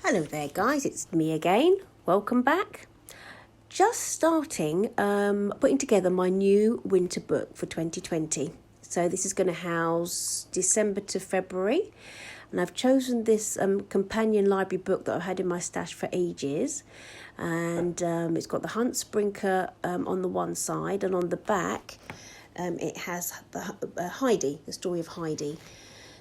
Hello there guys, it's me again. Welcome back. Just starting putting together my new winter book for 2020. So this is going to house December to February. And I've chosen this companion library book that I've had in my stash for ages. And it's got the Huntsbrinker on the one side, and on the back it has the Heidi, the story of Heidi.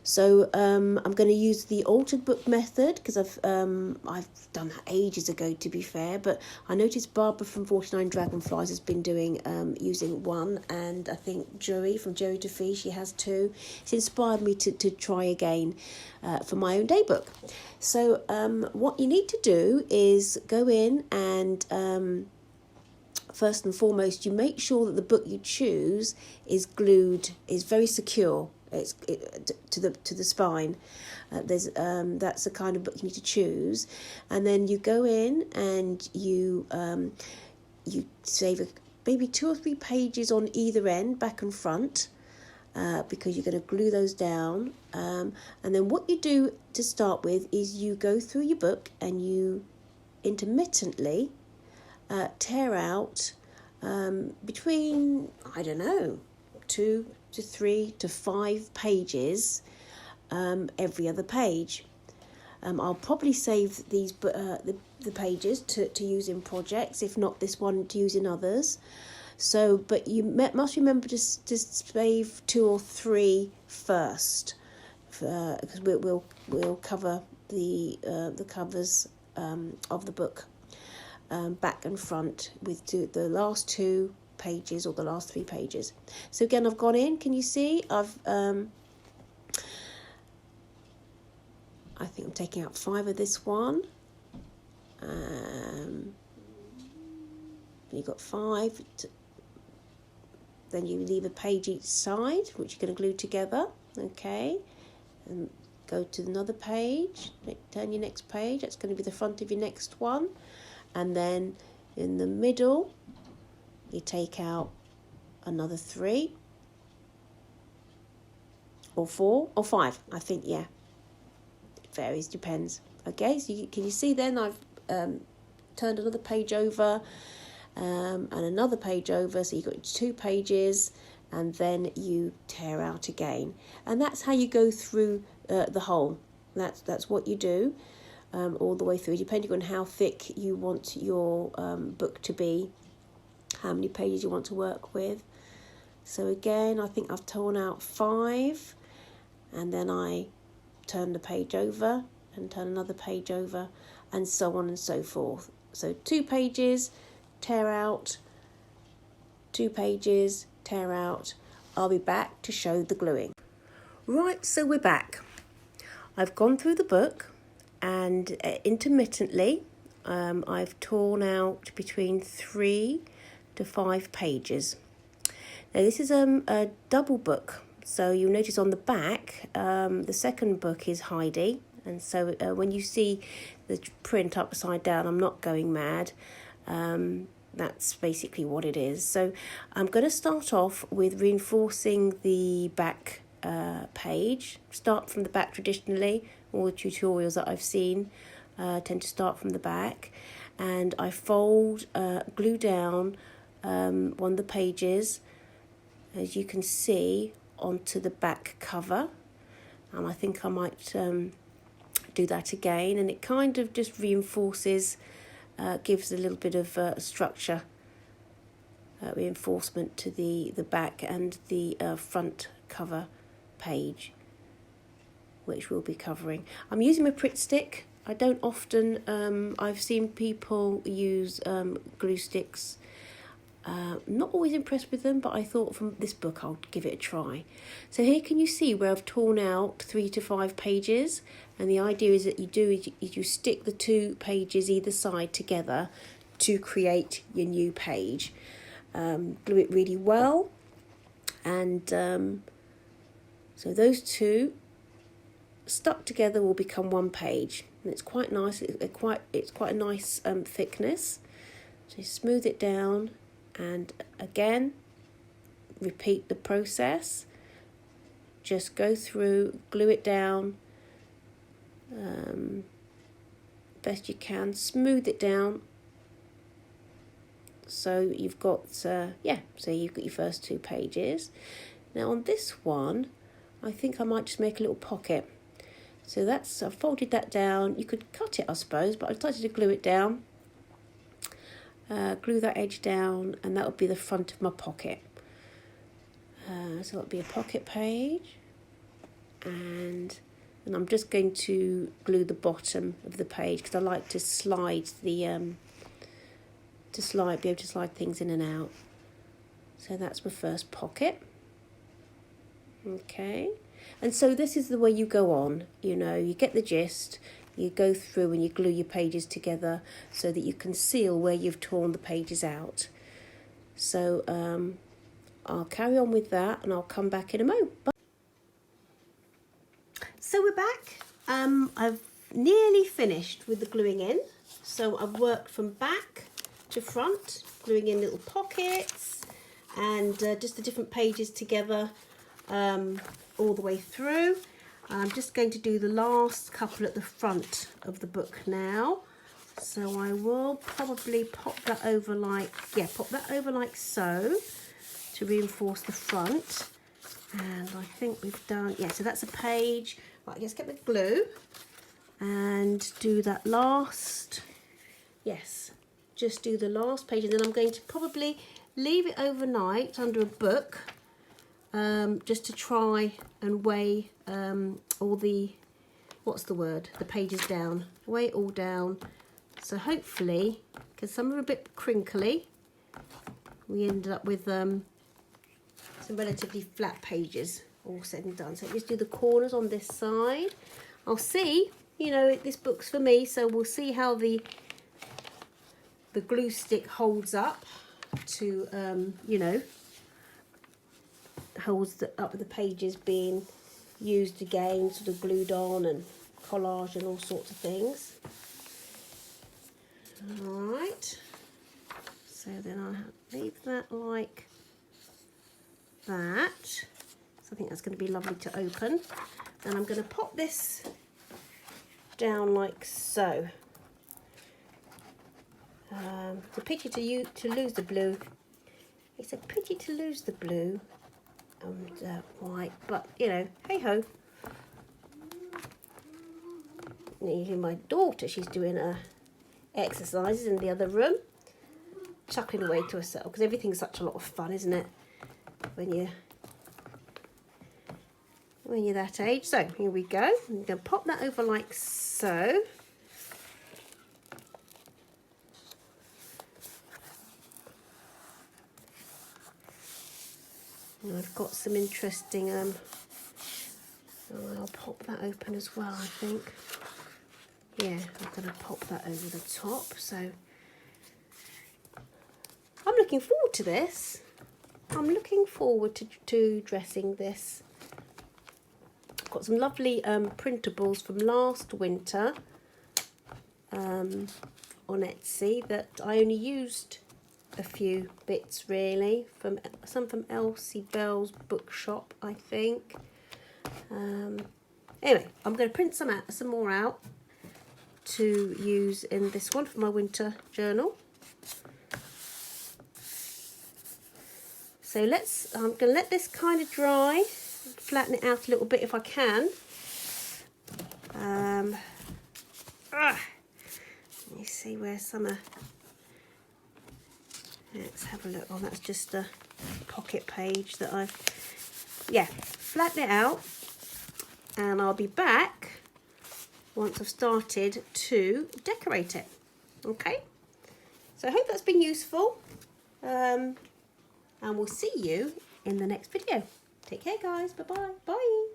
So I'm going to use the altered book method because I've done that ages ago, to be fair. But I noticed Barbara from 49 Dragonflies has been doing using one, and I think Joey from Joey to Fee, she has two. It's inspired me to try again for my own day book. So what you need to do is go in and first and foremost, you make sure that the book you choose is glued, is very secure. It's to the spine. That's the kind of book you need to choose, and then you go in and you save maybe 2 or 3 pages on either end, back and front, because you're going to glue those down. And then what you do to start with is you go through your book and you intermittently tear out between, I don't know, 2 to 3 to 5 pages every other page. I'll probably save these the pages to use in projects, if not this one, to use in others. So, but you must remember to save 2 or 3 first, because we'll cover the covers of the book back and front with the last 2 pages or the last 3 pages. So again, I've gone in, can you see I've I think I'm taking out 5 of this one. You've got 5 then you leave a page each side, which you're going to glue together. Okay, and go to another page, turn your next page, that's going to be the front of your next one, and then in the middle you take out another 3 or 4 or 5, I think, yeah, it varies, depends. Okay, so can you see then I've turned another page over and another page over, so you've got 2 pages, and then you tear out again, and that's how you go through the whole. That's what you do all the way through, depending on how thick you want your book to be, how many pages you want to work with. So again, I think I've torn out 5, and then I turn the page over and turn another page over, and so on and so forth. So 2 pages, tear out, 2 pages, tear out. I'll be back to show the gluing. Right, so we're back. I've gone through the book, and intermittently I've torn out between 3 to 5 pages. Now this is a double book, so you'll notice on the back the second book is Heidi, and so when you see the print upside down, I'm not going mad. That's basically what it is. So I'm going to start off with reinforcing the back page. Start from the back traditionally. All the tutorials that I've seen tend to start from the back, and I fold, glue down one of the pages, as you can see, onto the back cover, and I think I might do that again, and it kind of just reinforces, gives a little bit of structure, reinforcement to the back and the front cover page, which we'll be covering. I'm using my Pritt stick. I don't often, I've seen people use glue sticks. Not always impressed with them, but I thought from this book I'll give it a try. So here can you see where I've torn out 3 to 5 pages, and the idea is that you stick the 2 pages either side together to create your new page. Glue it really well, and so those 2 stuck together will become 1 page, and it's quite nice. It's quite a nice thickness. So smooth it down, and again repeat the process. Just go through, glue it down, best you can, smooth it down. So you've got, so you've got your first 2 pages. Now on this one, I think I might just make a little pocket. So that's, I've folded that down. You could cut it, I suppose, but I've decided to glue it down. Glue that edge down, and that will be the front of my pocket. So that'll be a pocket page, and I'm just going to glue the bottom of the page because I like to slide the be able to slide things in and out. So that's my first pocket. Okay, and so this is the way you go on. You know, you get the gist. You go through and you glue your pages together so that you can seal where you've torn the pages out. So I'll carry on with that and I'll come back in a moment. So we're back. I've nearly finished with the gluing in. So I've worked from back to front, gluing in little pockets and just the different pages together all the way through. I'm just going to do the last couple at the front of the book now. So I will probably pop that over like so to reinforce the front. And I think we've done, so that's a page. Right, let's get the glue and do that last, just do the last page. And then I'm going to probably leave it overnight under a book just to try and weigh all the, the pages down, weigh it all down. So hopefully, because some are a bit crinkly, we ended up with some relatively flat pages all said and done. So just do the corners on this side. I'll see, you know, this book's for me, so we'll see how the glue stick holds up to, you know, holds up with the pages being used again, sort of glued on and collage and all sorts of things. Alright, so then I'll leave that like that. So I think that's going to be lovely to open. And I'm going to pop this down like so. It's a pity to lose the blue. It's a pity to lose the blue and white, but you know, hey ho. Even my daughter, she's doing her exercises in the other room, chuckling away to herself because everything's such a lot of fun, isn't it? When you're that age. So here we go. I'm going to pop that over like so. And I've got some interesting, I'll pop that open as well, I think. Yeah, I'm going to pop that over the top. So I'm looking forward to this. I'm looking forward to dressing this. I've got some lovely printables from last winter on Etsy that I only used a few bits really, some from Elsie Bell's bookshop, I think. Anyway, I'm going to print some more out to use in this one for my winter journal. So I'm going to let this kind of dry, flatten it out a little bit if I can. Let me see where some are. Let's have a look. Oh, that's just a pocket page that I've, flatten it out, and I'll be back once I've started to decorate it. Okay, so I hope that's been useful, and we'll see you in the next video. Take care, guys. Bye-bye. Bye.